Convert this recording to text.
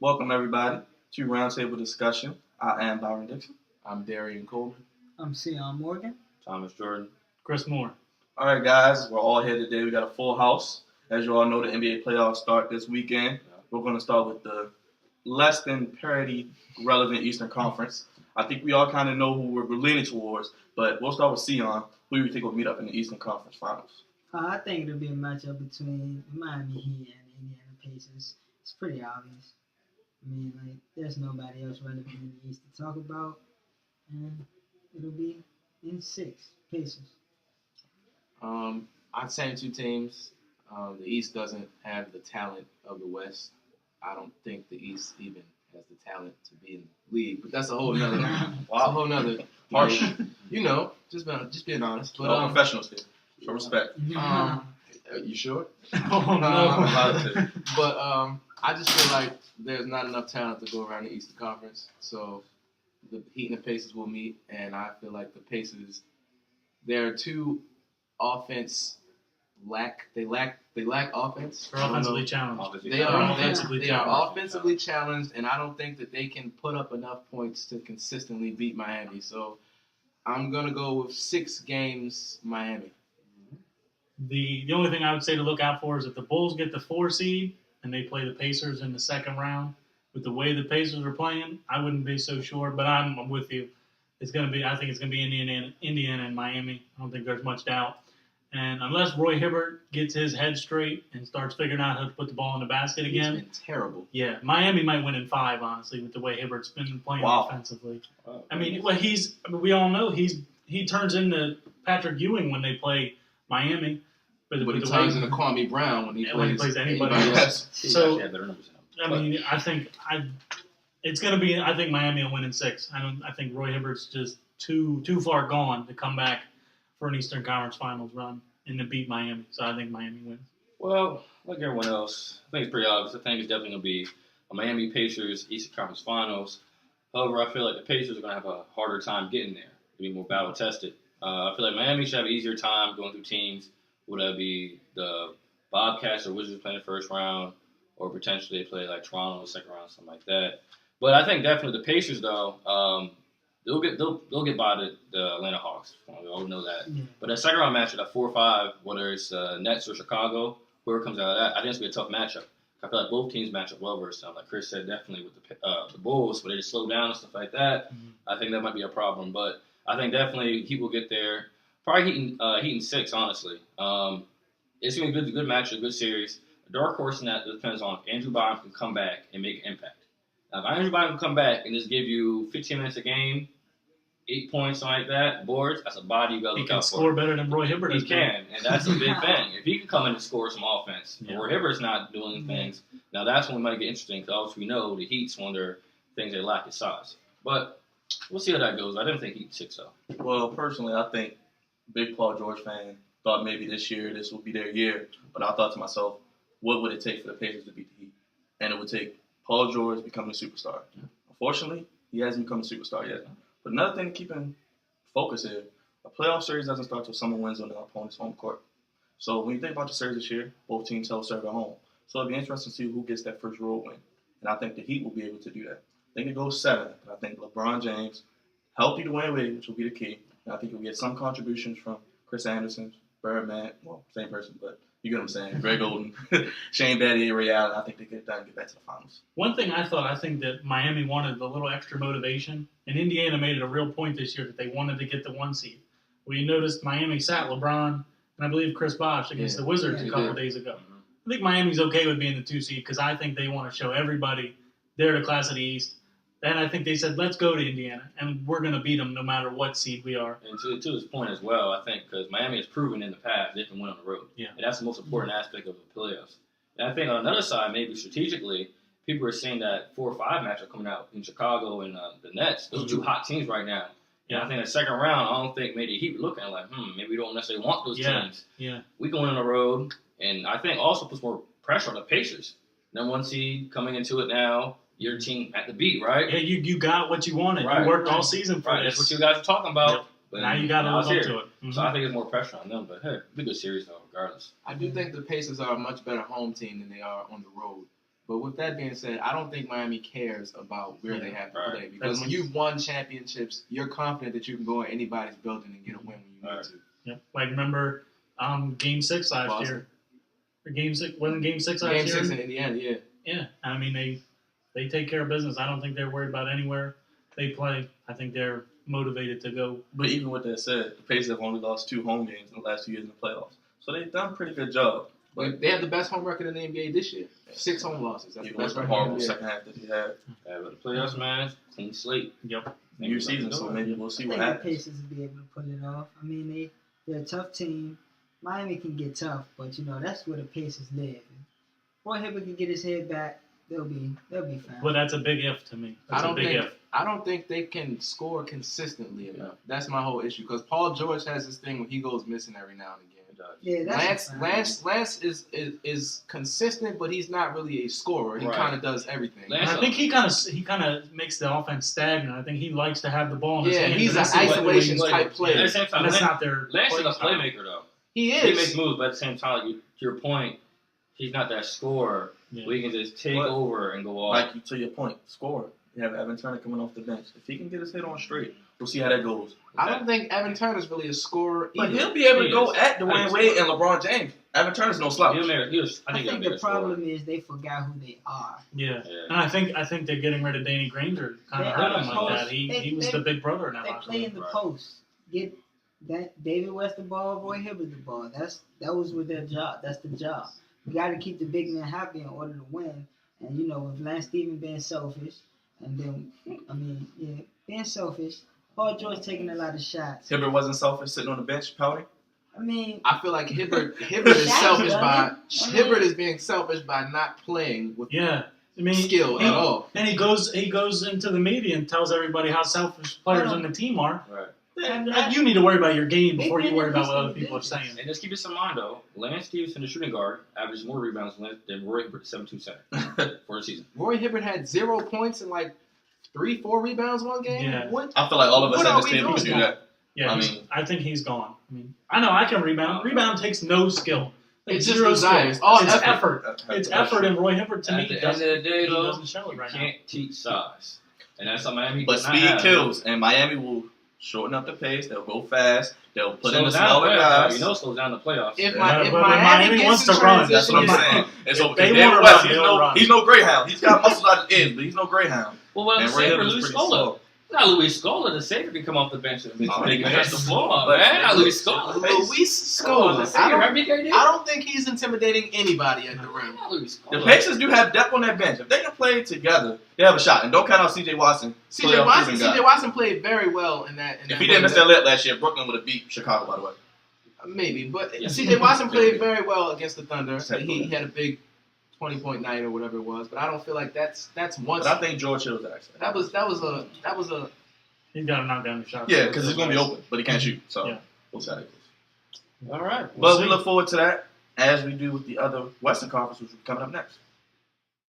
Welcome everybody to Roundtable Discussion. I am Byron Dixon. I'm Darian Coleman. I'm Sion Morgan. Thomas Jordan. Chris Moore. All right, guys, we're all here today. We got a full house. As you all know, the NBA playoffs start this weekend. We're going to start with the less than parity relevant Eastern Conference. I think we all kind of know who we're leaning towards, but we'll start with Sion. Who do you think will meet up in the Eastern Conference Finals? I think it'll be a matchup between Miami Heat and Indiana Pacers. It's pretty obvious. I mean, there's nobody else relevant in the East to talk about, and it'll be in 6 Pacers. I'd say two teams. The East doesn't have the talent of the West. I don't think the East even has the talent to be in the league. But that's a whole nother. That's a whole nother. Harsh. Just being honest. But All professionals here. Show respect. You sure? Oh, no. But I just feel like there's not enough talent to go around the Eastern Conference. So the Heat and the Pacers will meet, and I feel like the Pacers, they're too offense lack. They lack offense. They're offensively challenged. They are offensively challenged, and I don't think that they can put up enough points to consistently beat Miami. So I'm gonna go with 6 games Miami. The only thing I would say to look out for is if the Bulls get the 4 seed and they play the Pacers in the second round, with the way the Pacers are playing, I wouldn't be so sure. But I'm with you. I think it's gonna be Indiana and Miami. I don't think there's much doubt. And unless Roy Hibbert gets his head straight and starts figuring out how to put the ball in the basket again, He's been terrible. Yeah, Miami might win in 5, honestly, with the way Hibbert's been playing offensively. Wow. I mean, we all know he turns into Patrick Ewing when they play Miami, but he turns into Kwame Brown when he plays anybody else. So had better numbers I mean, I think Miami will win in 6. I think Roy Hibbert's just too far gone to come back for an Eastern Conference Finals run and to beat Miami. So I think Miami wins. Well, like everyone else, I think it's pretty obvious. I think it's definitely going to be a Miami Pacers Eastern Conference Finals. However, I feel like the Pacers are going to have a harder time getting there. They'll be more battle tested. I feel like Miami should have an easier time going through teams. Would that be the Bobcats or Wizards playing the first round, or potentially they play like Toronto in the second round, something like that. But I think definitely the Pacers, though, they'll get by the Atlanta Hawks. We all know that. Yeah. But that second round matchup, that 4-5, whether it's Nets or Chicago, whoever comes out of that, I think it's gonna be a tough matchup. I feel like both teams match up well versus them. Like Chris said, definitely with the Bulls, where they just slow down and stuff like that. Mm-hmm. I think that might be a problem. But I think definitely Heat will get there. Probably Heat in 6, honestly. It's gonna be a good matchup, good series. The dark horse in that depends on if Andrew Bynum can come back and make an impact. Now, if Andrew Bynum can come back and just give you 15 minutes a game, 8 points, something like that, boards, that's a body you got to look out for. He can score better than Roy Hibbert. He can, and that's a big thing. If he can come in and score some offense, Yeah. Roy Hibbert's not doing things, now that's when it might get interesting, because obviously we know the Heat's one of their things they lack is size. But we'll see how that goes. I didn't think Heat 6, though. Well, personally, I think big Paul George fan thought maybe this would be their year. But I thought to myself, what would it take for the Pacers to beat the Heat? And it would take Paul George becoming a superstar. Unfortunately, he hasn't become a superstar yet. But another thing to keep in focus here, a playoff series doesn't start until someone wins on their opponent's home court. So when you think about the series this year, both teams self-serve at home. So it'll be interesting to see who gets that first road win. And I think the Heat will be able to do that. I think it goes 7. But I think LeBron James, healthy Dwayne Wade, which will be the key. And I think you'll get some contributions from Chris Anderson, Birdman, well, same person, but you get what I'm saying. Greg Oden, Shane Battier, Ray Allen. I think they get it done and get back to the finals. One thing I think that Miami wanted a little extra motivation, and Indiana made it a real point this year that they wanted to get the 1 seed. Well, you noticed Miami sat LeBron and I believe Chris Bosh against the Wizards a couple of days ago. I think Miami's okay with being the 2 seed because I think they want to show everybody they're the class of the East. And I think they said, let's go to Indiana, and we're going to beat them no matter what seed we are. And to this point as well, I think because Miami has proven in the past they can win on the road. Yeah. And that's the most important aspect of the playoffs. And I think on another side, maybe strategically, people are seeing that 4 or 5 matchup coming out in Chicago and the Nets. Those are 2 hot teams right now. Yeah. And I think the second round, I don't think maybe the Heat looking like, maybe we don't necessarily want those teams. Yeah. We can win on the road, and I think also puts more pressure on the Pacers. Number 1 seed coming into it now. Your team at the beat, right? Yeah, you got what you wanted. Right. You worked all season for Right, this. that's what you guys are talking about. Yep. But Now you got to live up to it. So I think it's more pressure on them. But hey, it'll be a good series though, regardless. I do think the Pacers are a much better home team than they are on the road. But with that being said, I don't think Miami cares about where they have to Right. play because when you've won championships, you're confident that you can go in anybody's building and get a win when you need Right. to. Yep. Like remember, Game 6 last Boston. year. Or Game 6 wasn't Game 6 last Game year. 6 in Indiana, yeah. Yeah, I mean they take care of business. I don't think they're worried about anywhere they play. I think they're motivated to go. But even with that said, the Pacers have only lost 2 home games in the last 2 years in the playoffs. So they've done a pretty good job. But They have the best home record in the NBA this year. 6 home losses. That's the even with best the record in horrible the NBA. second half that they had, Yeah, but the playoffs, man, clean slate. Yep. new season, so maybe we'll I see think what the happens. Pacers will be able to pull it off. I mean, they're a tough team. Miami can get tough, but that's where the Pacers live. Roy Hibbert can get his head back. They'll be fine. But that's a big if to me. That's I don't a big think if. I don't think they can score consistently enough. That's my whole issue because Paul George has this thing when he goes missing every now and again. Yeah, that's Lance is consistent, but he's not really a scorer. He Right. kind of does everything. And I think he kind of makes the offense stagnant. I think he likes to have the ball in his Yeah, hands. he's and an that's the way- isolation Like, type At the player. same time, And that's Lance not their is a play style. playmaker, though. He He is. makes moves, but at the same time, like, to your point, he's not that scorer. Yeah. We can just take But- over and go off. Like to your point, score. You have Evan Turner coming off the bench. If he can get his head on straight, we'll see how that goes. I don't think Evan Turner's really a scorer But either. he'll be able to He go is. at I Dwayne think Wade so. and LeBron James. Evan Turner's no slouch. I think I he'll think be the a scorer. problem is they forgot who they are. Yeah. Yeah. And I think they're getting rid of Danny Granger. Kind They of hurt are him like post- that. He they- was they- the big brother in that They locker play room. in the right. post. Get that David West the ball, Roy Hibbert the ball. That was with their job. That's the job. You got to keep the big man happy in order to win. And with Lance Stephen being selfish, and then being selfish. Paul George taking a lot of shots. Hibbert wasn't selfish, sitting on the bench pouting. I mean, I feel like Hibbert is Shaq selfish done by it. I mean- Hibbert is being selfish by not playing with Yeah. I mean, skill he- at all. And he goes into the media and tells everybody how selfish players on the team are. Right. And you need to worry about your game before you They've worry been about what other in people are business. saying. And just keep this in mind, though. Lance Stevenson, the shooting guard, averages more rebounds than Roy Hibbert, 7-2 center for a season. Roy Hibbert had 0 points and like 3-4 rebounds one game. Yeah. What? I feel like all of us What at are this we table can do doing? that. Yeah, I I think he's gone. I mean, I know I can rebound. Rebound takes no skill. Like It's just zero desire. skill. All It's effort. effort. It's effort, and Roy Hibbert to me At the end of doesn't, the day, he though, doesn't show it you right now. can't teach size. And that's something Miami But does not speed have. kills, and Miami will shorten up the pace. They'll go fast. They'll put in the Slows down smaller playoffs, guys. You know, it slows down the playoffs. If Yeah. if But Miami Miami gets wants in to run. That's transition, what I'm it's saying. It's If okay. they David wanna West, run, they'll run. he's no greyhound. He's got muscles out his ears, but he's no greyhound. Well, what I'm And Ray saying for Hibbert is Luis pretty Scola. slow. Not Luis Scola. The savior can come off the bench and Oh, make he a can. the floor, But- man. Not Luis Scola. Luis Come on, the Scola. savior, right, BKD? I don't think he's intimidating anybody at the rim. Not Luis The Scola. Pacers do have depth on that bench. If they can play together, they have a shot. And don't count out C.J. Watson. CJ Watson played very well in that. If he didn't miss that layup last year, Brooklyn would have beat Chicago, by the way. Maybe, but Yeah. CJ Watson played very well against the Thunder. Exactly. He had a big 20-point night or whatever it was. But I don't feel like that's once. But I think George Hill's actually. That was a. He's got to knock down the shot. Yeah, because he's going to be open, but he can't shoot. So Yeah. we'll see how that goes. All right. But we see. look forward to that as we do with the other Western Conference, which will be coming up next.